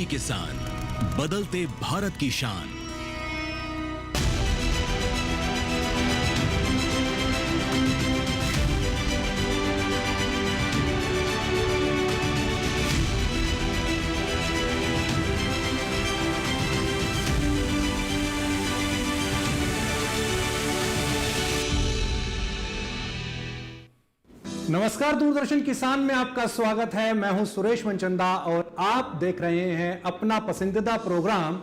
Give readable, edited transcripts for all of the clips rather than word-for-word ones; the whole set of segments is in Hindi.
मेहनती किसान, बदलते भारत की शान। नमस्कार, दूरदर्शन किसान में आपका स्वागत है। मैं हूं सुरेश मनचंदा और आप देख रहे हैं अपना पसंदीदा प्रोग्राम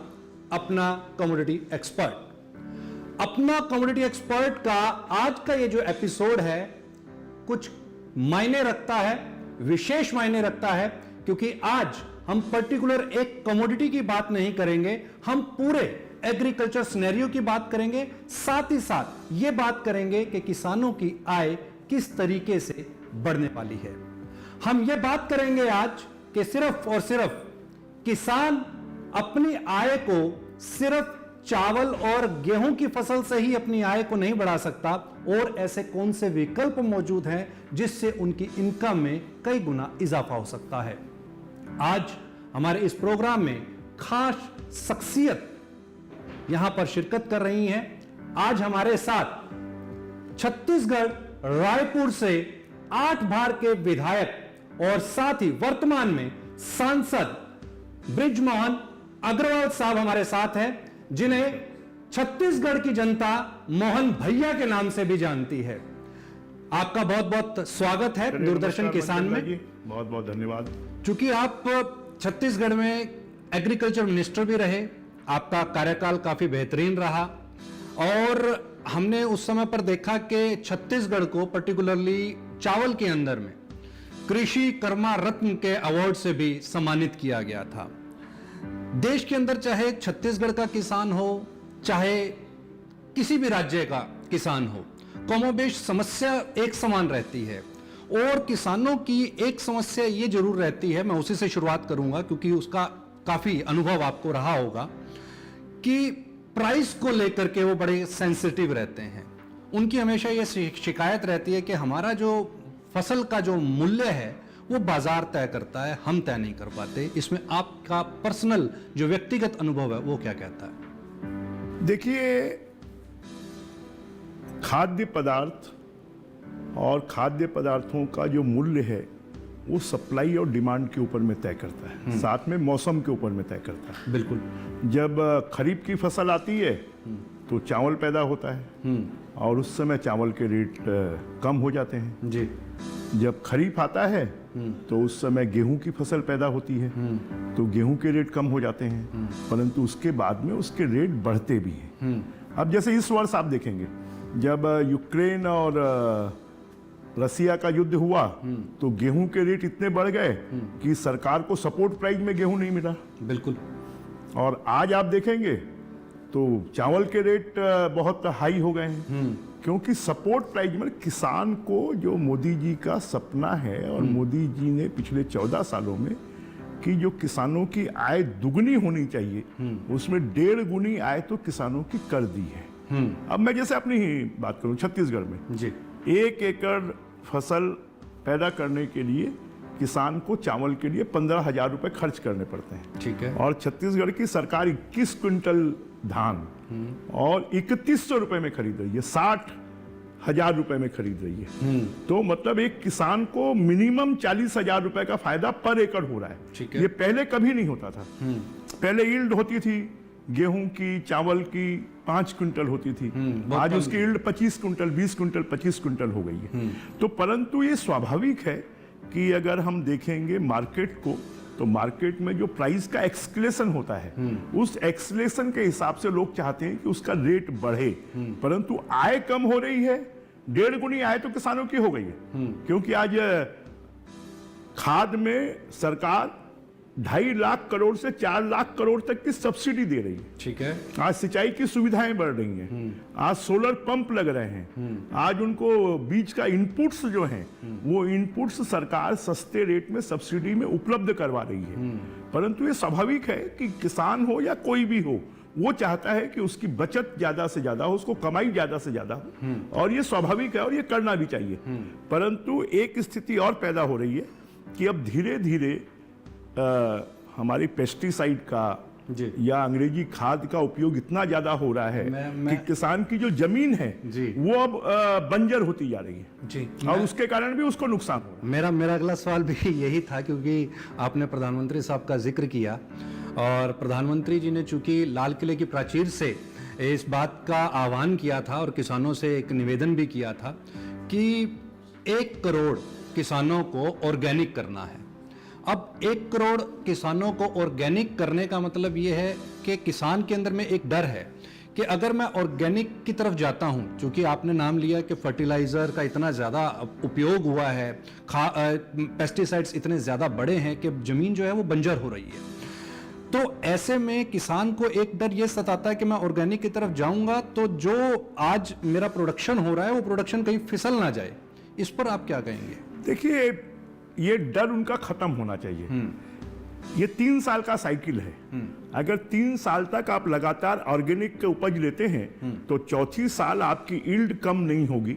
अपना कमोडिटी एक्सपर्ट। अपना कमोडिटी एक्सपर्ट का आज का ये जो एपिसोड है कुछ मायने रखता है, विशेष मायने रखता है, क्योंकि आज हम पर्टिकुलर एक कमोडिटी की बात नहीं करेंगे, हम पूरे एग्रीकल्चर सिनेरियो की बात करेंगे। साथ ही साथ ये बात करेंगे कि किसानों की आय किस तरीके से बढ़ने वाली है। हम यह बात करेंगे आज कि सिर्फ और सिर्फ किसान अपनी आय को सिर्फ चावल और गेहूं की फसल से ही अपनी आय को नहीं बढ़ा सकता, और ऐसे कौन से विकल्प मौजूद हैं जिससे उनकी इनकम में कई गुना इजाफा हो सकता है। आज हमारे इस प्रोग्राम में खास शख्सियत यहां पर शिरकत कर रही हैं। आज हमारे साथ छत्तीसगढ़ रायपुर से 8 बार के विधायक और साथ ही वर्तमान में सांसद बृजमोहन अग्रवाल साहब हमारे साथ हैं, जिन्हें छत्तीसगढ़ की जनता मोहन भैया के नाम से भी जानती है। आपका बहुत बहुत स्वागत है दूरदर्शन किसान में। बहुत बहुत धन्यवाद। चूंकि आप छत्तीसगढ़ में एग्रीकल्चर मिनिस्टर भी रहे, आपका कार्यकाल काफी बेहतरीन रहा, और हमने उस समय पर देखा कि छत्तीसगढ़ को पर्टिकुलरली चावल के अंदर में कृषि कर्मा रत्न के अवार्ड से भी सम्मानित किया गया था। देश के अंदर चाहे छत्तीसगढ़ का किसान हो, चाहे किसी भी राज्य का किसान हो, कमोबेश समस्या एक समान रहती है। और किसानों की एक समस्या ये जरूर रहती है, मैं उसी से शुरुआत करूंगा क्योंकि उसका काफी अनुभव आपको रहा होगा, कि प्राइस को लेकर के वो बड़े सेंसिटिव रहते हैं। उनकी हमेशा ये शिकायत रहती है कि हमारा जो फसल का जो मूल्य है वो बाजार तय करता है, हम तय नहीं कर पाते। इसमें आपका पर्सनल जो व्यक्तिगत अनुभव है वो क्या कहता है? देखिए, खाद्य पदार्थ और खाद्य पदार्थों का जो मूल्य है वो सप्लाई और डिमांड के ऊपर में तय करता है, साथ में मौसम के ऊपर में तय करता है। बिल्कुल। जब खरीफ की फसल आती है तो चावल पैदा होता है और उस समय चावल के रेट कम हो जाते हैं जी। जब खरीफ आता है तो उस समय गेहूं की फसल पैदा होती है तो गेहूं के रेट कम हो जाते हैं, परंतु उसके बाद में उसके रेट बढ़ते भी हैं। अब जैसे इस वर्ष आप देखेंगे, जब यूक्रेन और रसिया का युद्ध हुआ तो गेहूं के रेट इतने बढ़ गए कि सरकार को सपोर्ट प्राइस में गेहूं नहीं मिला। बिल्कुल। और आज आप देखेंगे तो चावल के रेट बहुत हाई हो गए हैं, क्योंकि सपोर्ट प्राइस में किसान को जो मोदी जी का सपना है और मोदी जी ने पिछले 14 सालों में कि जो किसानों की आय दुगनी होनी चाहिए, उसमें 1.5 गुनी आय तो किसानों की कर दी है। अब मैं जैसे अपनी ही बात करूं, छत्तीसगढ़ में जी 1 एकड़ फसल पैदा करने के लिए किसान को चावल के लिए 15,000 रुपए खर्च करने पड़ते हैं। ठीक है। और छत्तीसगढ़ की सरकार 21 क्विंटल धान और 3100 रुपए में खरीद रही है, 60,000 रुपए में खरीद रही है। तो मतलब एक किसान को मिनिमम 40,000 रुपए का फायदा पर एकड़ हो रहा है। ठीक है। ये पहले कभी नहीं होता था। पहले यील्ड होती थी गेहूं की, चावल की 5 क्विंटल होती थी, आज उसकी यील्ड 25 क्विंटल, 20 क्विंटल, 25 क्विंटल हो गई है। तो परंतु ये स्वाभाविक है कि अगर हम देखेंगे मार्केट को, तो मार्केट में जो प्राइस का एक्सक्लेशन होता है, उस एक्सक्लेशन के हिसाब से लोग चाहते हैं कि उसका रेट बढ़े, परंतु आय कम हो रही है। 1.5 गुनी आय तो किसानों की हो गई है, क्योंकि आज खाद में सरकार 2.5 लाख करोड़ से 4 लाख करोड़ तक की सब्सिडी दे रही है। ठीक है। आज सिंचाई की सुविधाएं बढ़ रही हैं, आज सोलर पंप लग रहे हैं, आज उनको बीज का इनपुट्स जो हैं वो इनपुट्स सरकार सस्ते रेट में सब्सिडी में उपलब्ध करवा रही है। परंतु ये स्वाभाविक है कि किसान हो या कोई भी हो, वो चाहता है कि उसकी बचत ज्यादा से ज्यादा हो, उसको कमाई ज्यादा से ज्यादा हो, और ये स्वाभाविक है और ये करना भी चाहिए। परंतु एक स्थिति और पैदा हो रही है कि अब धीरे धीरे हमारी पेस्टिसाइड का जी। या अंग्रेजी खाद का उपयोग इतना ज्यादा हो रहा है कि किसान की जो जमीन है जी। वो अब बंजर होती जा रही है जी। और उसके कारण भी उसको नुकसान हो रहा है। मेरा अगला सवाल भी यही था, क्योंकि आपने प्रधानमंत्री साहब का जिक्र किया और प्रधानमंत्री जी ने चूंकि लाल किले की प्राचीर से इस बात का आह्वान किया था और किसानों से एक निवेदन भी किया था कि 1 करोड़ किसानों को ऑर्गेनिक करना है। अब 1 करोड़ किसानों को ऑर्गेनिक करने का मतलब ये है कि किसान के अंदर में एक डर है कि अगर मैं ऑर्गेनिक की तरफ जाता हूं, क्योंकि आपने नाम लिया कि फर्टिलाइजर का इतना ज़्यादा उपयोग हुआ है, पेस्टिसाइड्स इतने ज़्यादा बड़े हैं कि ज़मीन जो है वो बंजर हो रही है। तो ऐसे में किसान को एक डर ये सताता है कि मैं ऑर्गेनिक की तरफ जाऊंगा तो जो आज मेरा प्रोडक्शन हो रहा है वो प्रोडक्शन कहीं फिसल ना जाए। इस पर आप क्या कहेंगे? देखिए, ये डर उनका खत्म होना चाहिए। ये 3 साल का साइकिल है। अगर 3 साल तक आप लगातार ऑर्गेनिक के उपज लेते हैं तो चौथी साल आपकी यील्ड कम नहीं होगी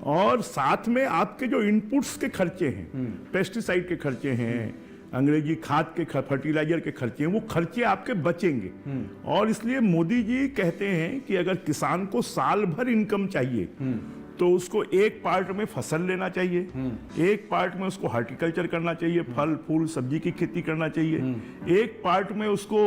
और साथ में आपके जो इनपुट्स के खर्चे हैं, पेस्टिसाइड के खर्चे हैं, अंग्रेजी खाद के फर्टिलाइजर के खर्चे हैं, वो खर्चे आपके बचेंगे। और इसलिए मोदी जी कहते हैं कि अगर किसान को साल भर इनकम चाहिए तो उसको एक पार्ट में फसल लेना चाहिए, एक पार्ट में उसको हॉर्टिकल्चर करना चाहिए, फल फूल सब्जी की खेती करना चाहिए, एक पार्ट में उसको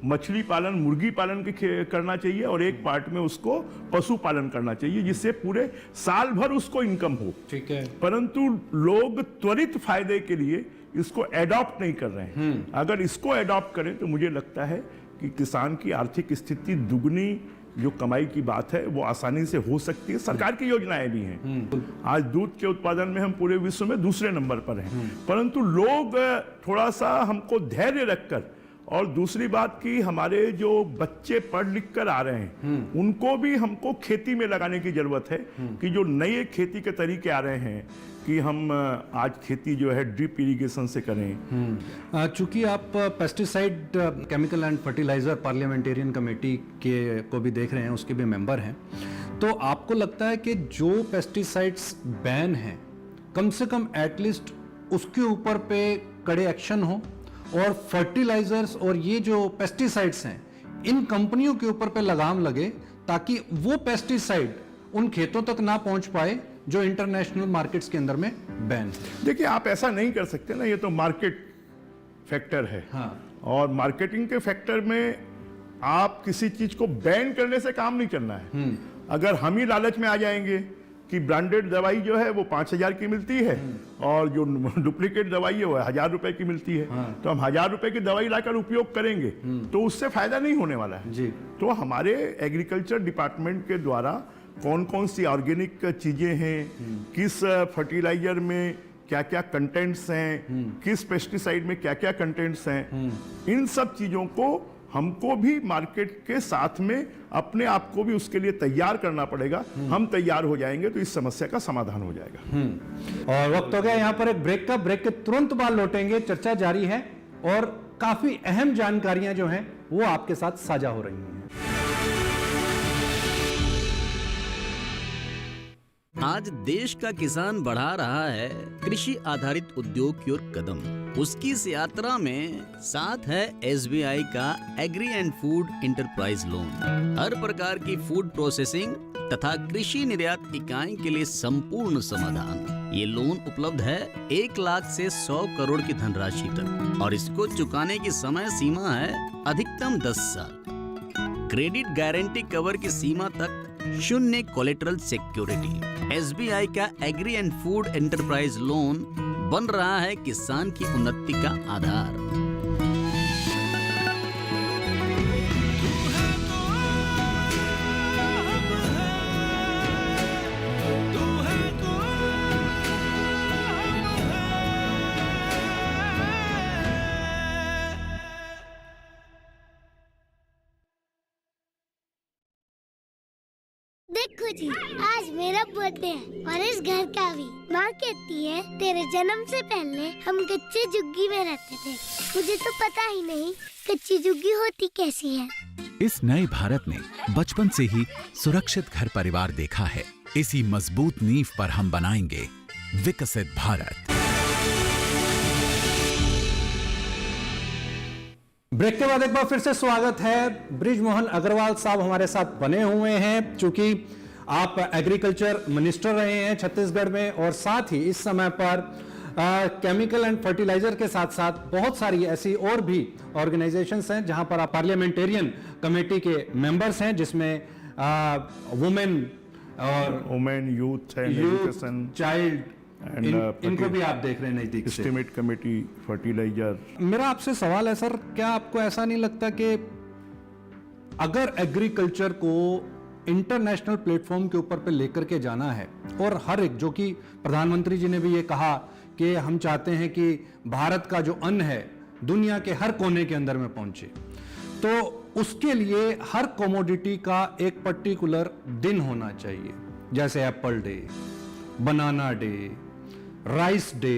मछली पालन मुर्गी पालन करना चाहिए और एक पार्ट में उसको पशु पालन करना चाहिए, जिससे पूरे साल भर उसको इनकम हो। ठीक है। परंतु लोग त्वरित फायदे के लिए इसको एडॉप्ट नहीं कर रहे हैं। अगर इसको एडॉप्ट करें तो मुझे लगता है कि किसान की आर्थिक स्थिति दुगनी जो कमाई की बात है वो आसानी से हो सकती है। सरकार की योजनाएं भी हैं। आज दूध के उत्पादन में हम पूरे विश्व में दूसरे नंबर पर हैं, परंतु लोग थोड़ा सा हमको धैर्य रखकर, और दूसरी बात कि हमारे जो बच्चे पढ़ लिख कर आ रहे हैं उनको भी हमको खेती में लगाने की जरूरत है कि जो नए खेती के तरीके आ रहे हैं कि हम आज खेती जो है ड्रिप इरिगेशन से करें। चूंकि आप pesticide chemical and fertilizer parliamentarian committee के को भी देख रहे हैं, उसके भी मेंबर हैं, तो आपको लगता है कि जो पेस्टिसाइड्स बैन हैं कम से कम एटलीस्ट उसके ऊपर पे कड़े एक्शन हो और फर्टिलाइजर्स और ये जो पेस्टिसाइड्स हैं इन कंपनियों के ऊपर पे लगाम लगे ताकि वो पेस्टिसाइड उन खेतों तक ना पहुंच पाए जो इंटरनेशनल मार्केट्स के अंदर में बैन है? देखिए, आप ऐसा नहीं कर सकते ना, ये तो मार्केट फैक्टर है। हाँ। और मार्केटिंग के फैक्टर में आप किसी चीज को बैन करने से काम नहीं चलना है। अगर हम ही लालच में आ जाएंगे कि ब्रांडेड दवाई जो है वो 5,000 की मिलती है और जो डुप्लीकेट दवाई है वो 1,000 रुपए की मिलती है, तो हम 1,000 रुपए की दवाई लाकर उपयोग करेंगे तो उससे फायदा नहीं होने वाला है जी। तो हमारे एग्रीकल्चर डिपार्टमेंट के द्वारा कौन कौन सी ऑर्गेनिक चीजें हैं, किस फर्टिलाइजर में क्या क्या कंटेंट्स हैं, किस पेस्टिसाइड में क्या क्या कंटेंट्स हैं, इन सब चीजों को हमको भी मार्केट के साथ में अपने आप को भी उसके लिए तैयार करना पड़ेगा। हम तैयार हो जाएंगे तो इस समस्या का समाधान हो जाएगा। और वक्त हो गया यहाँ पर एक ब्रेक का। ब्रेक के तुरंत बाद लौटेंगे, चर्चा जारी है और काफी अहम जानकारियां जो हैं वो आपके साथ साझा हो रही हैं। आज देश का किसान बढ़ा रहा है कृषि आधारित उद्योग की ओर कदम। उसकी इस यात्रा में साथ है SBI का agri and food enterprise loan. हर प्रकार की फूड प्रोसेसिंग तथा कृषि निर्यात इकाई के लिए संपूर्ण समाधान। ये लोन उपलब्ध है 1 लाख से 100 करोड़ की धनराशि तक और इसको चुकाने की समय सीमा है अधिकतम 10 साल। क्रेडिट गारंटी कवर की सीमा तक 0 कोलेटरल सिक्योरिटी। SBI का agri and food enterprise loan बन रहा है किसान की उन्नति का आधार। देखो जी, आज मेरा बर्थडे है और इस घर का भी। माँ कहती है तेरे जन्म से पहले हम कच्ची झुग्गी में रहते थे। मुझे तो पता ही नहीं कच्ची झुग्गी होती कैसी है। इस नए भारत ने बचपन से ही सुरक्षित घर परिवार देखा है। इसी मजबूत नींव पर हम बनाएंगे विकसित भारत। ब्रेक के बाद एक बार फिर से स्वागत है। ब्रिजमोहन अग्रवाल साहब हमारे साथ बने हुए हैं, चूंकि आप एग्रीकल्चर मिनिस्टर रहे हैं छत्तीसगढ़ में, और साथ ही इस समय पर केमिकल एंड फर्टिलाइजर के साथ साथ बहुत सारी ऐसी और भी ऑर्गेनाइजेशंस हैं जहां पर आप पार्लियामेंटेरियन कमेटी के मेंबर्स हैं, जिसमें वुमेन और women youth and education child इनको भी आप देख रहे हैं नजदीक से। Estimate committee fertilizer. मेरा आपसे सवाल है सर, क्या आपको ऐसा नहीं लगता कि अगर एग्रीकल्चर को इंटरनेशनल प्लेटफॉर्म के ऊपर पे लेकर के जाना है, और हर एक, जो कि प्रधानमंत्री जी ने भी ये कहा कि हम चाहते हैं कि भारत का जो अन्न है दुनिया के हर कोने के अंदर में पहुंचे, तो उसके लिए हर कमोडिटी का एक पर्टिकुलर दिन होना चाहिए, जैसे एप्पल डे, बनाना डे, राइस डे,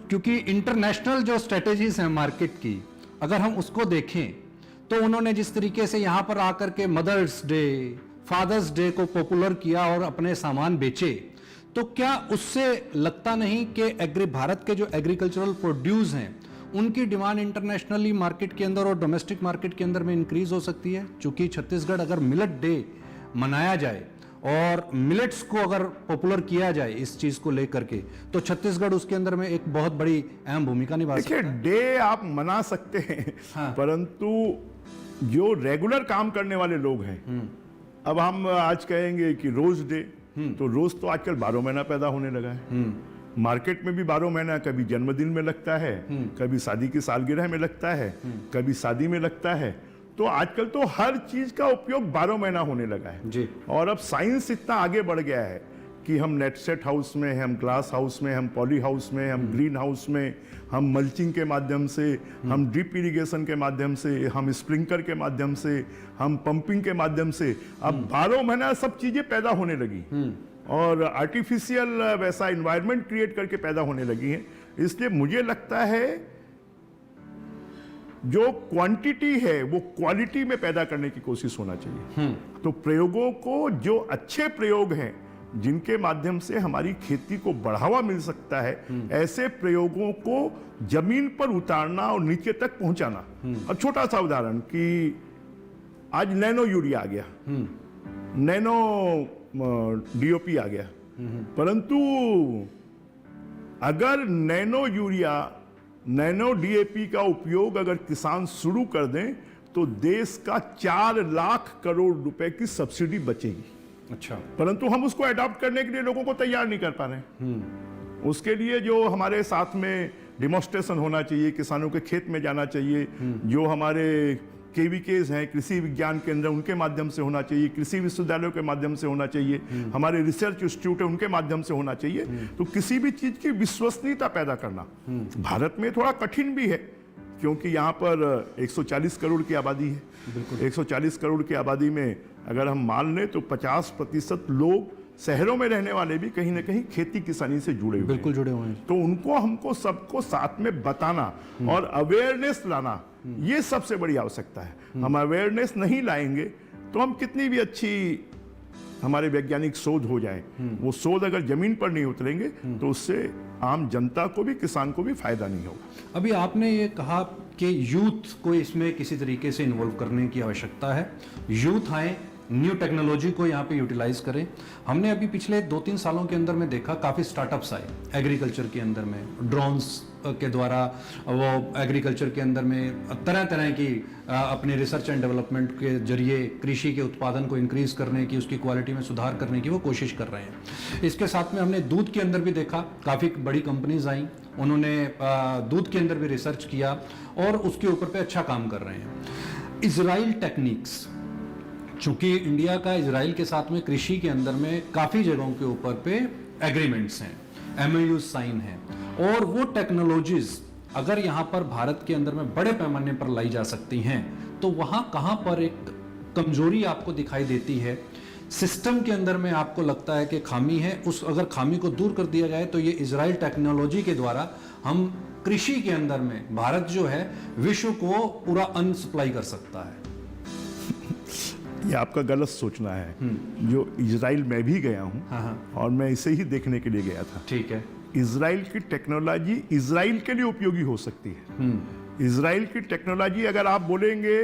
क्योंकि इंटरनेशनल जो स्ट्रेटेजीज हैं मार्केट की, अगर हम उसको देखें तो उन्होंने जिस तरीके से यहां पर आकर के मदर्स डे, फादर्स डे को पॉपुलर किया और अपने सामान बेचे, तो क्या उससे लगता नहीं कि भारत के जो एग्रीकल्चरल प्रोड्यूस हैं उनकी डिमांड इंटरनेशनली मार्केट के अंदर और डोमेस्टिक मार्केट के अंदर में इंक्रीज हो सकती है? चूंकि छत्तीसगढ़ अगर मिलेट डे मनाया जाए और मिलेट्स को अगर पॉपुलर किया जाए इस चीज को लेकर के, तो छत्तीसगढ़ उसके अंदर में एक बहुत बड़ी अहम भूमिका निभा सकता है। देखिए, डे आप मना सकते हैं, हाँ। परंतु जो रेगुलर काम करने वाले लोग हैं, अब हम आज कहेंगे कि रोज डे, तो रोज तो आजकल 12 महीना पैदा होने लगा है। मार्केट में भी 12 महीना, कभी जन्मदिन में लगता है, कभी शादी की सालगिरह में लगता है, कभी शादी में लगता है। तो आजकल तो हर चीज का उपयोग 12 महीना होने लगा है जी। और अब साइंस इतना आगे बढ़ गया है कि हम नेट सेट हाउस में, हम ग्लास हाउस में, हम पॉली हाउस में, हम ग्रीन हाउस में, हम मल्चिंग के माध्यम से, हम ड्रिप इरिगेशन के माध्यम से, हम स्प्रिंकलर के माध्यम से, हम पंपिंग के माध्यम से अब 12 महीना सब चीजें पैदा होने लगी और आर्टिफिशियल वैसा इन्वायरमेंट क्रिएट करके पैदा होने लगी हैं। इसलिए मुझे लगता है जो क्वांटिटी है वो क्वालिटी में पैदा करने की कोशिश होना चाहिए। तो प्रयोगों को, जो अच्छे प्रयोग हैं जिनके माध्यम से हमारी खेती को बढ़ावा मिल सकता है, ऐसे प्रयोगों को जमीन पर उतारना और नीचे तक पहुंचाना। अब छोटा सा उदाहरण कि आज नैनो यूरिया आ गया, नैनो डीओपी आ गया, परंतु अगर नैनो यूरिया, नैनो डीएपी का उपयोग अगर किसान शुरू कर दें तो देश का 4 लाख करोड़ रुपए की सब्सिडी बचेगी। अच्छा। परंतु हम उसको अडॉप्ट करने के लिए लोगों को तैयार नहीं कर पा रहे। उसके लिए जो हमारे साथ में डिमॉन्स्ट्रेशन होना चाहिए, किसानों के खेत में जाना चाहिए, जो हमारे केवीकेज हैं, कृषि विज्ञान केंद्र, उनके माध्यम से होना चाहिए, कृषि विश्वविद्यालयों के माध्यम से होना चाहिए, हमारे रिसर्च इंस्टीट्यूट है उनके माध्यम से होना चाहिए। तो किसी भी चीज की विश्वसनीयता पैदा करना भारत में थोड़ा कठिन भी है, क्योंकि यहाँ पर 140 करोड़ की आबादी है। 140 करोड़ की आबादी में अगर हम मान लें तो 50% लोग शहरों में रहने वाले भी कहीं ना कहीं खेती किसानी से जुड़े हुए, बिल्कुल जुड़े हुए हैं। तो उनको, हमको सबको साथ में बताना और अवेयरनेस लाना, ये सबसे बड़ी आवश्यकता है। हम अवेयरनेस नहीं लाएंगे तो हम कितनी भी अच्छी हमारे वैज्ञानिक शोध हो जाए, वो शोध अगर जमीन पर नहीं उतरेंगे तो उससे आम जनता को भी, किसान को भी फायदा नहीं होगा। अभी आपने ये कहा कि यूथ को इसमें किसी तरीके से इन्वॉल्व करने की आवश्यकता है, यूथ आए, न्यू टेक्नोलॉजी को यहाँ पे यूटिलाइज करें। हमने अभी पिछले 2-3 सालों के अंदर में देखा काफ़ी स्टार्टअप्स आए एग्रीकल्चर के अंदर में, ड्रोन्स के द्वारा वो एग्रीकल्चर के अंदर में तरह तरह की अपने रिसर्च एंड डेवलपमेंट के जरिए कृषि के उत्पादन को इंक्रीज करने की, उसकी क्वालिटी में सुधार करने की वो कोशिश कर रहे हैं। इसके साथ में हमने दूध के अंदर भी देखा, काफ़ी बड़ी कंपनीज आई, उन्होंने दूध के अंदर भी रिसर्च किया और उसके ऊपर पे अच्छा काम कर रहे हैं। इजराइल टेक्निक्स, चूंकि इंडिया का इजराइल के साथ में कृषि के अंदर में काफ़ी जगहों के ऊपर पे एग्रीमेंट्स हैं, MOU साइन हैं, और वो टेक्नोलॉजीज अगर यहाँ पर भारत के अंदर में बड़े पैमाने पर लाई जा सकती हैं, तो वहाँ कहाँ पर एक कमजोरी आपको दिखाई देती है, सिस्टम के अंदर में आपको लगता है कि खामी है, उस अगर खामी को दूर कर दिया जाए तो ये इजराइल टेक्नोलॉजी के द्वारा हम कृषि के अंदर में भारत जो है विश्व को पूरा अन्न सप्लाई कर सकता है। ये आपका गलत सोचना है। जो इजराइल में भी गया हूँ और मैं इसे ही देखने के लिए गया था। ठीक है। इजराइल की टेक्नोलॉजी इजराइल के लिए उपयोगी हो सकती है, इजराइल की टेक्नोलॉजी अगर आप बोलेंगे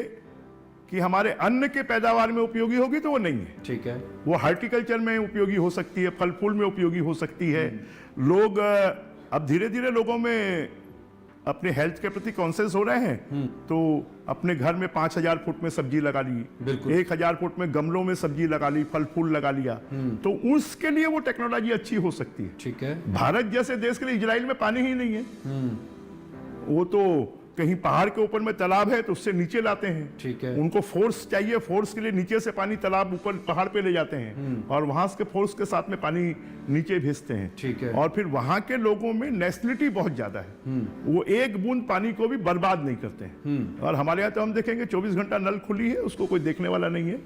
कि हमारे अन्न के पैदावार में उपयोगी होगी तो वो नहीं है। ठीक है। वो हार्टिकल्चर में उपयोगी हो सकती है, फल फूल में उपयोगी हो सकती है। लोग अब धीरे धीरे लोगों में अपने हेल्थ के प्रति कॉन्शियस हो रहे हैं, तो अपने घर में 5000 फुट में सब्जी लगा ली, 1000 फुट में गमलों में सब्जी लगा ली, फल फूल लगा लिया, तो उसके लिए वो टेक्नोलॉजी अच्छी हो सकती है। ठीक है। भारत जैसे देश के लिए इजराइल में पानी ही नहीं है, वो तो कहीं पहाड़ के ऊपर में तालाब है तो उससे नीचे लाते हैं। ठीक है। उनको फोर्स चाहिए, फोर्स के लिए नीचे से पानी तालाब ऊपर पहाड़ पे ले जाते हैं और वहां से फोर्स के साथ में पानी नीचे भेजते हैं। ठीक है। और फिर वहां के लोगों में नेशनलिटी बहुत ज्यादा है, वो एक बूंद पानी को भी बर्बाद नहीं करते हैं। और हमारे यहाँ तो हम देखेंगे 24 घंटा नल खुली है, उसको कोई देखने वाला नहीं है।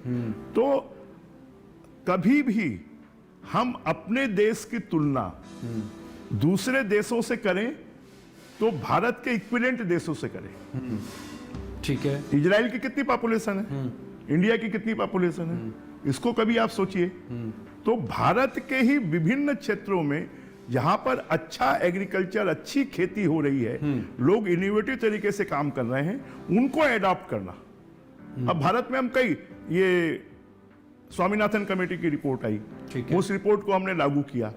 तो कभी भी हम अपने देश की तुलना दूसरे देशों से करें तो भारत के इक्विवेलेंट देशों से करें। ठीक है। इजराइल की कितनी पॉपुलेशन है, इंडिया की कितनी पॉपुलेशन है, इसको कभी आप सोचिए। तो भारत के ही विभिन्न क्षेत्रों में जहां पर अच्छा एग्रीकल्चर, अच्छी खेती हो रही है, लोग इनोवेटिव तरीके से काम कर रहे हैं, उनको अडॉप्ट करना। अब भारत में हम कई ये स्वामीनाथन कमेटी की रिपोर्ट आई, उस रिपोर्ट को हमने लागू किया।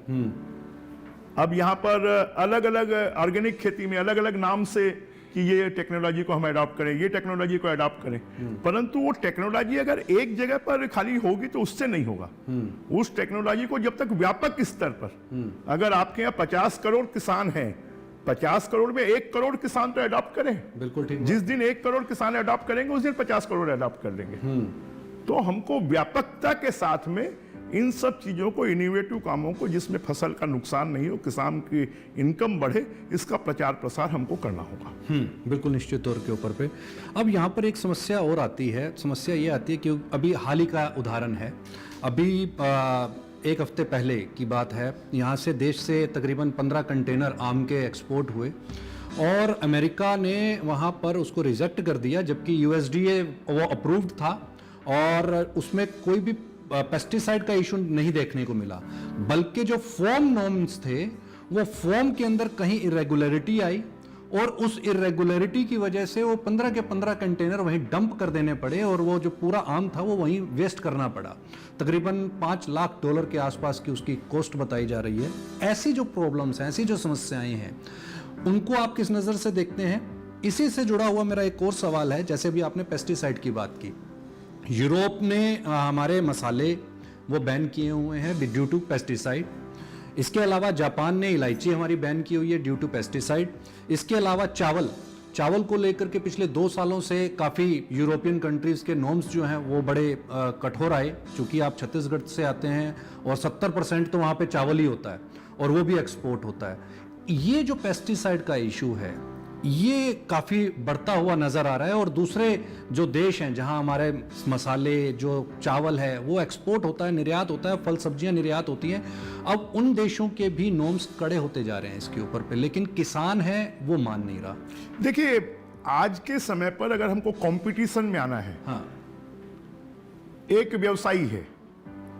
अब यहाँ पर अलग अलग ऑर्गेनिक खेती में अलग अलग नाम से कि ये टेक्नोलॉजी को हम अडॉप्ट करें, ये टेक्नोलॉजी को अडॉप्ट करें, परंतु वो टेक्नोलॉजी अगर एक जगह पर खाली होगी तो उससे नहीं होगा। उस टेक्नोलॉजी को जब तक व्यापक स्तर पर, अगर आपके यहाँ 50 करोड़ किसान हैं, 50 करोड़ में 1 करोड़ किसान तो अडॉप्ट करें। बिल्कुल ठीक। जिस दिन 1 करोड़ किसान अडॉप्ट करेंगे उस दिन 50 करोड़ अडॉप्ट कर लेंगे। तो हमको व्यापकता के साथ में इन सब चीजों को, इनोवेटिव कामों को, जिसमें फसल का नुकसान नहीं हो, किसान की इनकम बढ़े, इसका प्रचार प्रसार हमको करना होगा। बिल्कुल निश्चित तौर के ऊपर पे। अब यहाँ पर एक समस्या और आती है। समस्या ये आती है कि अभी हाल ही का उदाहरण है, अभी 1 हफ्ते पहले की बात है, यहाँ से देश से तकरीबन 15 कंटेनर आम के एक्सपोर्ट हुए और अमेरिका ने वहाँ पर उसको रिजेक्ट कर दिया, जबकि USDA वो अप्रूव्ड था और उसमें कोई भी पेस्टिसाइड का इशू नहीं देखने को मिला, बल्कि जो फॉर्म नॉर्म्स थे वो फॉर्म के अंदर कहीं इरेगुलरिटी आई और उस इरेगुलरिटी की वजह से वो 15 के 15 कंटेनर वहीं डंप कर देने पड़े और वो जो पूरा आम था वो वहीं वेस्ट करना पड़ा। तकरीबन $5 लाख के आसपास की उसकी कॉस्ट बताई जा रही है। ऐसी जो प्रॉब्लम्स हैं, ऐसी जो समस्याएं हैं, उनको आप किस नज़र से देखते हैं? इसी से जुड़ा हुआ मेरा एक और सवाल है, जैसे भी आपने पेस्टिसाइड की बात की, यूरोप ने हमारे मसाले वो बैन किए हुए हैं ड्यू टू पेस्टिसाइड। इसके अलावा जापान ने इलायची हमारी बैन की हुई है ड्यू टू पेस्टिसाइड। इसके अलावा चावल को लेकर के पिछले 2 सालों से काफ़ी यूरोपियन कंट्रीज़ के नॉर्म्स जो हैं वो बड़े कठोर आए, चूँकि आप छत्तीसगढ़ से आते हैं और 70% तो वहाँ पे चावल ही होता है और वो भी एक्सपोर्ट होता है। ये जो पेस्टिसाइड का इशू है ये काफ़ी बढ़ता हुआ नज़र आ रहा है और दूसरे जो देश हैं जहां हमारे मसाले, जो चावल है वो एक्सपोर्ट होता है, निर्यात होता है, फल सब्जियां निर्यात होती हैं, अब उन देशों के भी नॉर्म्स कड़े होते जा रहे हैं इसके ऊपर पे, लेकिन किसान है वो मान नहीं रहा। देखिए, आज के समय पर अगर हमको कंपटीशन में आना है, हाँ, एक व्यवसायी है,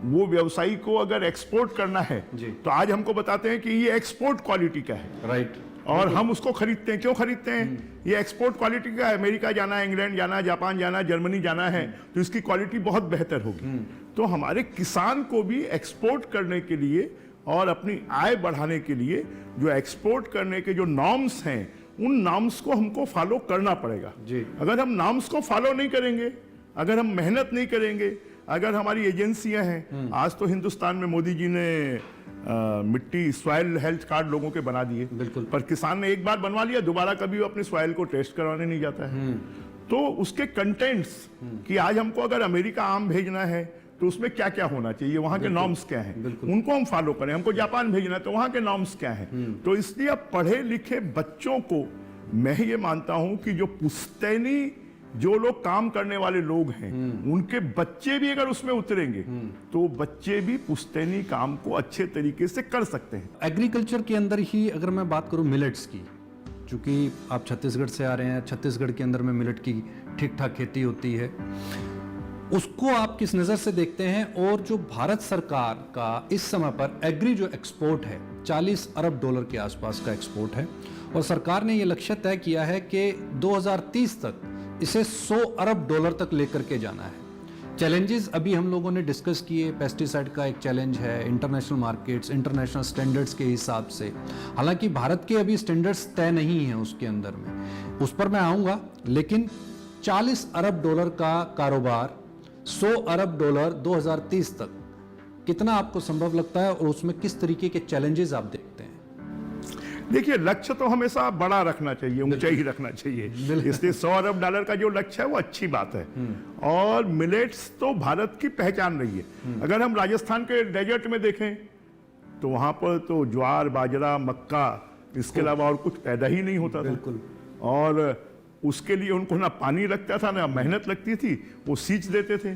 वो व्यवसायी को अगर एक्सपोर्ट करना है तो आज हमको बताते हैं कि ये एक्सपोर्ट क्वालिटी का है, राइट, और हम उसको खरीदते हैं। क्यों खरीदते हैं? ये एक्सपोर्ट क्वालिटी का है, अमेरिका जाना है, इंग्लैंड जाना है, जापान जाना है, जर्मनी जाना है, तो इसकी क्वालिटी बहुत बेहतर होगी। तो हमारे किसान को भी एक्सपोर्ट करने के लिए और अपनी आय बढ़ाने के लिए जो एक्सपोर्ट करने के जो नॉर्म्स हैं, उन नॉर्म्स को हमको फॉलो करना पड़ेगा जी। अगर हम नॉर्म्स को फॉलो नहीं करेंगे, अगर हम मेहनत नहीं करेंगे, अगर हमारी एजेंसियां हैं, आज तो हिंदुस्तान में मोदी जी ने मिट्टी सॉइल हेल्थ कार्ड लोगों के बना दिए, बिल्कुल, पर किसान ने एक बार बनवा लिया, दोबारा कभी वो अपनी सॉइल को टेस्ट करवाने नहीं जाता है। तो उसके कंटेंट्स कि आज हमको अगर अमेरिका आम भेजना है तो उसमें क्या क्या होना चाहिए, वहां के नॉर्म्स क्या हैं, उनको हम फॉलो करें। हमको जापान भेजना है तो वहां के नॉर्म्स क्या हैं। तो इसलिए अब पढ़े लिखे बच्चों को मैं ये मानता हूं कि जो पुश्तैनी जो लोग काम करने वाले लोग हैं, उनके बच्चे भी अगर उसमें उतरेंगे तो बच्चे भी पुश्तैनी काम को अच्छे तरीके से कर सकते हैं। एग्रीकल्चर के अंदर ही अगर मैं बात करूं मिलेट्स की, चूंकि आप छत्तीसगढ़ से आ रहे हैं, छत्तीसगढ़ के अंदर में मिलेट की ठीक ठाक खेती होती है, उसको आप किस नज़र से देखते हैं? और जो भारत सरकार का इस समय पर एग्री जो एक्सपोर्ट है $40 अरब के आसपास का एक्सपोर्ट है, और सरकार ने ये लक्ष्य तय किया है कि 2030 तक इसे 100 अरब डॉलर तक लेकर के जाना है। चैलेंजेस अभी हम लोगों ने डिस्कस किए, पेस्टिसाइड का एक चैलेंज है, इंटरनेशनल मार्केट्स, इंटरनेशनल स्टैंडर्ड्स के हिसाब से। हालांकि भारत के अभी स्टैंडर्ड्स तय नहीं हैं उसके अंदर में, उस पर मैं आऊँगा। लेकिन 40 अरब डॉलर का कारोबार, 100 अरब डॉलर 2030 तक, कितना आपको संभव लगता है और उसमें किस तरीके के चैलेंजेस आप देखते हैं? देखिए, लक्ष्य तो हमेशा बड़ा रखना चाहिए, ऊंचाई रखना चाहिए। इसलिए 100 अरब डॉलर का जो लक्ष्य है वो अच्छी बात है। और मिलेट्स तो भारत की पहचान रही है। अगर हम राजस्थान के डेजर्ट में देखें तो वहां पर तो ज्वार, बाजरा, मक्का, इसके अलावा और कुछ पैदा ही नहीं होता था। बिल्कुल। और उसके लिए उनको ना पानी लगता था ना मेहनत लगती थी, वो सींच देते थे।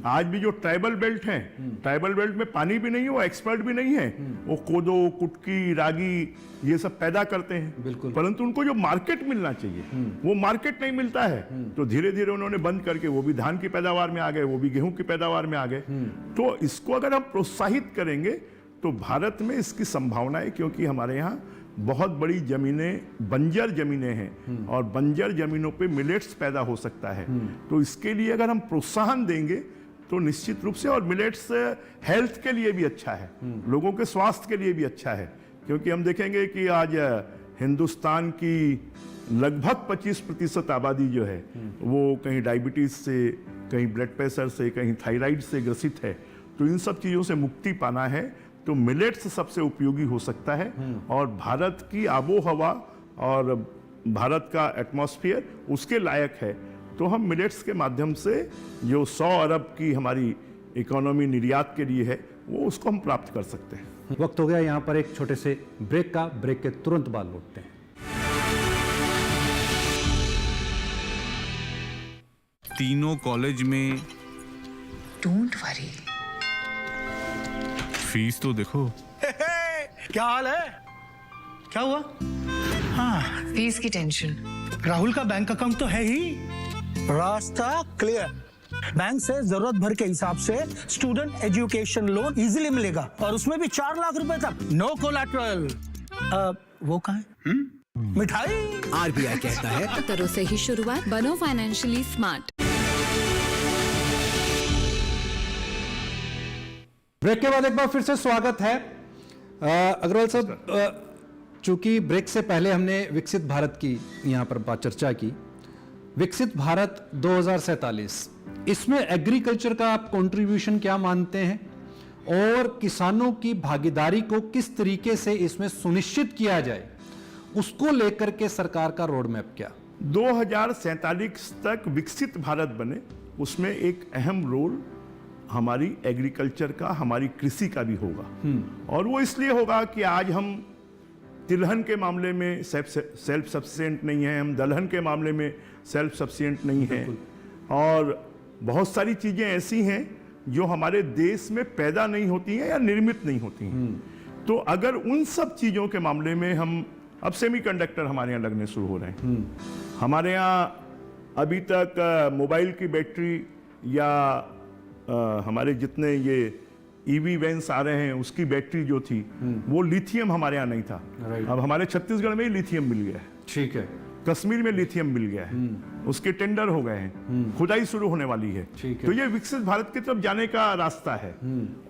आज भी जो ट्राइबल बेल्ट हैं, ट्राइबल बेल्ट में पानी भी नहीं है, वो एक्सपर्ट भी नहीं है, वो कोदो, कुटकी, रागी ये सब पैदा करते हैं। बिल्कुल। परंतु उनको जो मार्केट मिलना चाहिए वो मार्केट नहीं मिलता है। तो धीरे धीरे उन्होंने बंद करके वो भी धान की पैदावार में आ गए, वो भी गेहूं की पैदावार में आ गए। तो इसको अगर हम प्रोत्साहित करेंगे तो भारत में इसकी संभावना है, क्योंकि हमारे यहाँ बहुत बड़ी जमीनें, बंजर जमीनें हैं और बंजर जमीनों पे मिलेट्स पैदा हो सकता है। तो इसके लिए अगर हम प्रोत्साहन देंगे तो निश्चित रूप से, और मिलेट्स हेल्थ के लिए भी अच्छा है, लोगों के स्वास्थ्य के लिए भी अच्छा है। क्योंकि हम देखेंगे कि आज हिंदुस्तान की लगभग 25% आबादी जो है वो कहीं डायबिटीज से, कहीं ब्लड प्रेशर से, कहीं थायराइड से ग्रसित है। तो इन सब चीज़ों से मुक्ति पाना है तो मिलेट्स सबसे उपयोगी हो सकता है। और भारत की आबो हवा और भारत का एटमॉस्फेयर उसके लायक है। तो हम मिलेट्स के माध्यम से जो 100 अरब की हमारी इकोनॉमी निर्यात के लिए है वो उसको हम प्राप्त कर सकते हैं। वक्त हो गया यहाँ पर एक छोटे से ब्रेक का। ब्रेक के तुरंत बाद लौटते हैं। तीनों कॉलेज में डोंट वरी। फीस तो देखो। क्या हाल है? क्या हुआ? हाँ, फीस की टेंशन। राहुल का बैंक अकाउंट तो है ही, रास्ता क्लियर। बैंक से जरूरत भर के हिसाब से स्टूडेंट एजुकेशन लोन इजीली मिलेगा और उसमें भी 4 लाख रुपए तक, नो कोलैटरल। वो कहाँ है? मिठाई। आरबीआई कहता है करो से ही शुरुआत, बनो फाइनेंशियली स्मार्ट। ब्रेक के बाद एक बार फिर से स्वागत है। अग्रवाल साहब, चूंकि ब्रेक से पहले हमने विकसित भारत की यहाँ पर बात चर्चा की, विकसित भारत 2047, इसमें एग्रीकल्चर का आप कंट्रीब्यूशन क्या मानते हैं और किसानों की भागीदारी को किस तरीके से इसमें सुनिश्चित किया जाए, उसको लेकर के सरकार का रोड मैप क्या? 2047 तक विकसित भारत बने, उसमें एक अहम रोल हमारी एग्रीकल्चर का, हमारी कृषि का भी होगा। और वो इसलिए होगा कि आज हम तिलहन के मामले में सेल्फ सफिशिएंट नहीं है, हम दलहन के मामले में सेल्फ सफिशिएंट नहीं है, और बहुत सारी चीज़ें ऐसी हैं जो हमारे देश में पैदा नहीं होती हैं या निर्मित नहीं होती हैं। तो अगर उन सब चीज़ों के मामले में हम, अब सेमीकंडक्टर हमारे यहाँ लगने शुरू हो रहे हैं। हमारे यहाँ अभी तक मोबाइल की बैटरी या हमारे जितने ये ईवी वैन्स आ रहे हैं उसकी बैटरी जो थी वो लिथियम हमारे यहाँ नहीं था। अब हमारे छत्तीसगढ़ में ही लिथियम मिल गया है। ठीक है। कश्मीर में लिथियम मिल गया है, उसके टेंडर हो गए हैं, खुदाई शुरू होने वाली है। तो ये विकसित भारत की तरफ जाने का रास्ता है।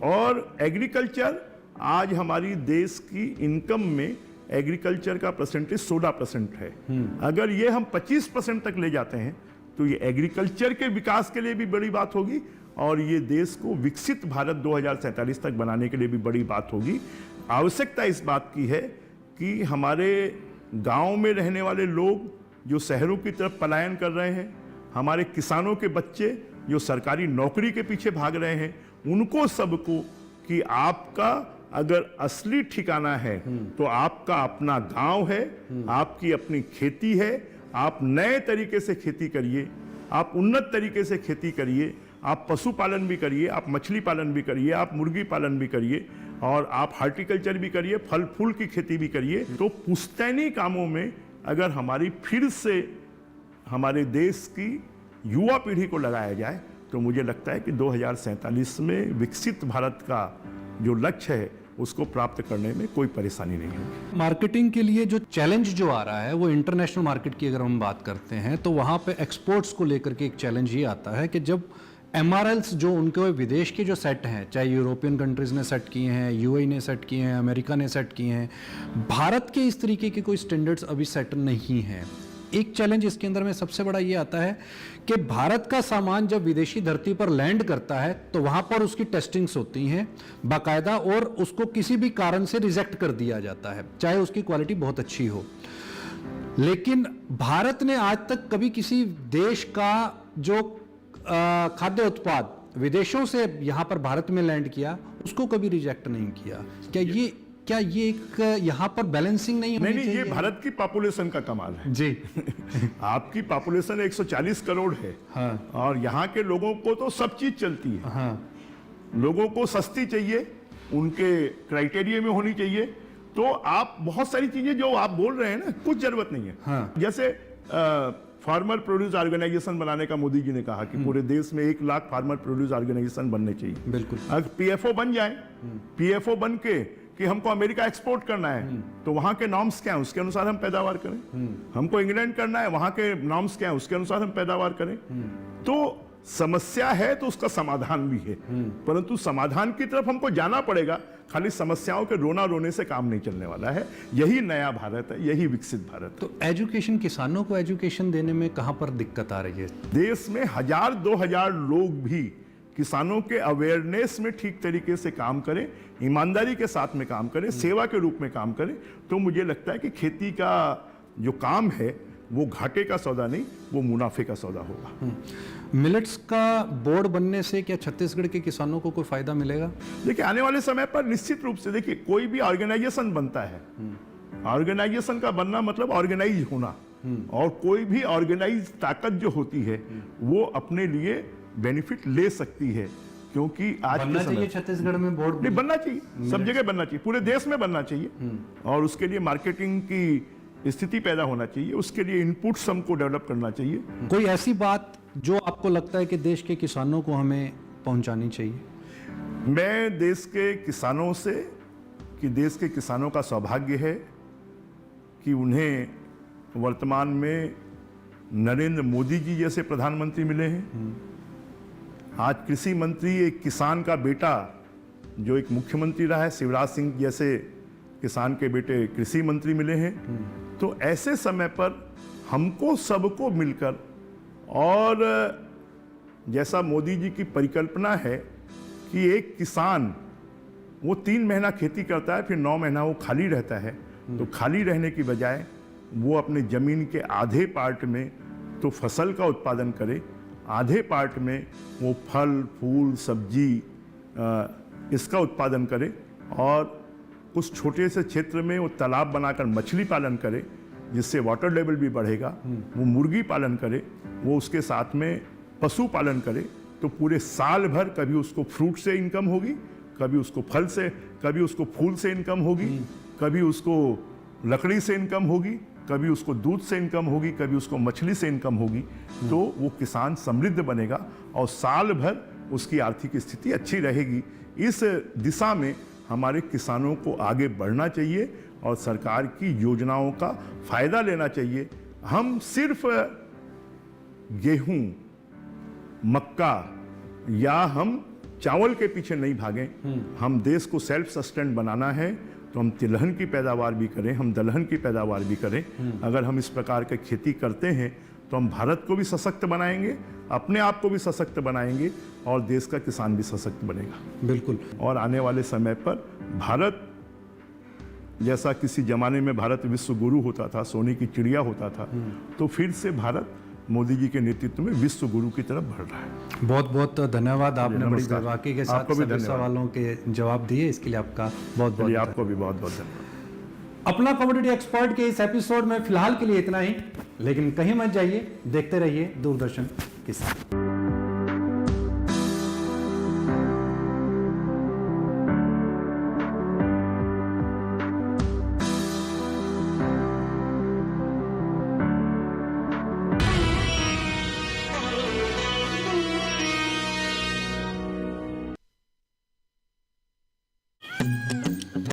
और एग्रीकल्चर, आज हमारी देश की इनकम में एग्रीकल्चर का परसेंटेज 16% है। अगर ये हम 25% तक ले जाते हैं तो ये एग्रीकल्चर के विकास के लिए भी बड़ी बात होगी और ये देश को विकसित भारत 2047 तक बनाने के लिए भी बड़ी बात होगी। आवश्यकता इस बात की है कि हमारे गांव में रहने वाले लोग जो शहरों की तरफ पलायन कर रहे हैं, हमारे किसानों के बच्चे जो सरकारी नौकरी के पीछे भाग रहे हैं, उनको सबको कि आपका अगर असली ठिकाना है तो आपका अपना गांव है, आपकी अपनी खेती है, आप नए तरीके से खेती करिए, आप उन्नत तरीके से खेती करिए, आप पशुपालन भी करिए, आप मछली पालन भी करिए, आप मुर्गी पालन भी करिए और आप हार्टिकल्चर भी करिए, फल फूल की खेती भी करिए। तो पुश्तैनी कामों में अगर हमारी फिर से हमारे देश की युवा पीढ़ी को लगाया जाए तो मुझे लगता है कि 2047 में विकसित भारत का जो लक्ष्य है उसको प्राप्त करने में कोई परेशानी नहीं होगी। मार्केटिंग के लिए जो चैलेंज जो आ रहा है वो इंटरनेशनल मार्केट की अगर हम बात करते हैं तो वहाँ पे एक्सपोर्ट्स को लेकर के एक चैलेंज ये आता है कि जब एमआरएल्स जो उनके विदेश के जो सेट हैं, चाहे यूरोपियन कंट्रीज़ ने सेट किए हैं, यूएई ने सेट किए हैं, अमेरिका ने सेट किए हैं, भारत के इस तरीके के कोई स्टैंडर्ड्स अभी सेट नहीं हैं। एक चैलेंज इसके अंदर में सबसे बड़ा ये आता है कि भारत का सामान जब विदेशी धरती पर लैंड करता है तो वहां पर उसकी टेस्टिंग्स होती हैं बाकायदा, और उसको किसी भी कारण से रिजेक्ट कर दिया जाता है, चाहे उसकी क्वालिटी बहुत अच्छी हो। लेकिन भारत ने आज तक कभी किसी देश का जो खाद्य उत्पाद विदेशों से यहां पर भारत में लैंड किया उसको कभी रिजेक्ट नहीं किया। क्या ये एक यहाँ पर बैलेंसिंग नहीं होनी नहीं, चाहिए? ये भारत की पॉपुलेशन का कमाल है जी। आपकी पॉपुलेशन 140 करोड़ है। हाँ। और यहाँ के लोगों को तो सब चीज चलती है। हाँ। लोगों को सस्ती चाहिए, उनके क्राइटेरिया में होनी चाहिए। तो आप बहुत सारी चीजें जो आप बोल रहे हैं ना, कुछ जरूरत नहीं है। हाँ। जैसे फार्मर प्रोड्यूस ऑर्गेनाइजेशन बनाने का मोदी जी ने कहा कि पूरे देश में 1 लाख फार्मर प्रोड्यूस ऑर्गेनाइजेशन बनने चाहिए। बिल्कुल। अगर पीएफओ बन जाए, पीएफओ बन के कि हमको अमेरिका एक्सपोर्ट करना है तो वहां के नॉर्म्स क्या है उसके अनुसार हम पैदावार करें। हमको इंग्लैंड करना है, वहां के नॉर्म्स क्या है उसके अनुसार हम पैदावार करें। तो समस्या है तो उसका समाधान भी है, परंतु समाधान की तरफ हमको जाना पड़ेगा। खाली समस्याओं के रोना रोने से काम नहीं चलने वाला है। यही नया भारत है, यही विकसित भारत है। तो एजुकेशन, किसानों को एजुकेशन देने में कहां पर दिक्कत आ रही है? देश में 1000-2000 लोग भी किसानों के अवेयरनेस में ठीक तरीके से काम करें, ईमानदारी के साथ में काम करें, सेवा के रूप में काम करें, तो मुझे लगता है कि खेती का जो काम है वो घाटे का सौदा नहीं, वो मुनाफे का सौदा होगा। मिलेट्स का बोर्ड बनने से क्या छत्तीसगढ़ के किसानों को कोई फायदा मिलेगा? देखिए, आने वाले समय पर निश्चित रूप से, देखिए कोई भी ऑर्गेनाइजेशन बनता है, ऑर्गेनाइजेशन का बनना मतलब ऑर्गेनाइज होना, और कोई भी ऑर्गेनाइज ताकत जो होती है वो अपने लिए बेनिफिट ले सकती है। क्योंकि आज बनना चाहिए छत्तीसगढ़ में बोर्ड? नहीं, बनना चाहिए, सब जगह बनना चाहिए, पूरे देश में बनना चाहिए। और उसके लिए मार्केटिंग की स्थिति पैदा होना चाहिए, उसके लिए इनपुट्स हमको डेवलप करना चाहिए। कोई ऐसी बात जो आपको लगता है कि देश के किसानों को हमें पहुंचानी चाहिए? मैं देश के किसानों से, कि देश के किसानों का सौभाग्य है कि उन्हें वर्तमान में नरेंद्र मोदी जी जैसे प्रधानमंत्री मिले हैं। आज कृषि मंत्री एक किसान का बेटा जो एक मुख्यमंत्री रहा है, शिवराज सिंह जैसे किसान के बेटे कृषि मंत्री मिले हैं। तो ऐसे समय पर हमको सबको मिलकर, और जैसा मोदी जी की परिकल्पना है कि एक किसान वो 3 महीना खेती करता है, फिर 9 महीना वो खाली रहता है, तो खाली रहने की बजाय वो अपने जमीन के आधे पार्ट में तो फसल का उत्पादन करे, आधे पार्ट में वो फल फूल सब्जी इसका उत्पादन करे, और कुछ छोटे से क्षेत्र में वो तालाब बनाकर मछली पालन करे, जिससे वाटर लेवल भी बढ़ेगा। वो मुर्गी पालन करे, वो उसके साथ में पशु पालन करे, तो पूरे साल भर कभी उसको फ्रूट से इनकम होगी, कभी उसको फल से, कभी उसको फूल से इनकम होगी, कभी उसको लकड़ी से इनकम होगी, कभी उसको दूध से इनकम होगी, कभी उसको मछली से इनकम होगी। तो वो किसान समृद्ध बनेगा और साल भर उसकी आर्थिक स्थिति अच्छी रहेगी। इस दिशा में हमारे किसानों को आगे बढ़ना चाहिए और सरकार की योजनाओं का फायदा लेना चाहिए। हम सिर्फ गेहूं, मक्का या हम चावल के पीछे नहीं भागें। हम देश को सेल्फ सस्टेन बनाना है, तो हम तिलहन की पैदावार भी करें, हम दलहन की पैदावार भी करें। अगर हम इस प्रकार की खेती करते हैं तो हम भारत को भी सशक्त बनाएंगे, अपने आप को भी सशक्त बनाएंगे, और देश का किसान भी सशक्त बनेगा। बिल्कुल। और आने वाले समय पर भारत, जैसा किसी जमाने में भारत विश्व गुरु होता था, सोने की चिड़िया होता था, तो फिर से भारत मोदी जी के नेतृत्व में विश्व गुरु की तरफ बढ़ रहा है। बहुत बहुत धन्यवाद, आपने बड़ी नमस्कार। बेबाकी के साथ आपको भी सभी धन्यवाद। सवालों के जवाब दिए, इसके लिए आपका बहुत बहुत आपको भी बहुत बहुत धन्यवाद। अपना कमोडिटी एक्सपर्ट के इस एपिसोड में फिलहाल के लिए इतना ही, लेकिन कहीं मत जाइए, देखते रहिए दूरदर्शन किसान।